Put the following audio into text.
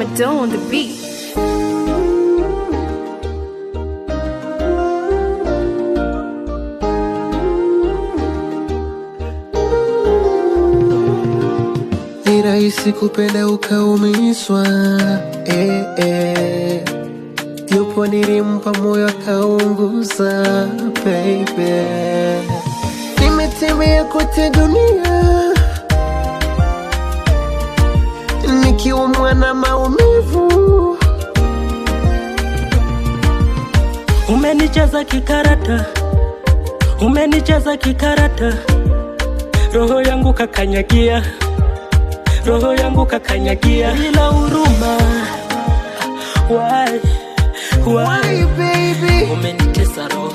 Mado on the beat. Ni rahisi kupenda ukaumizwa, Yupo nilimpa moyo akaunguza, baby. Nimetembea kote dunia nikiumwa na maumivu. Umenicheza kikarata, umenicheza kikarata. Roho yangu kakanyagia, roho yangu kakanyagia. Bila huruma, why why baby? Umenitesa roho,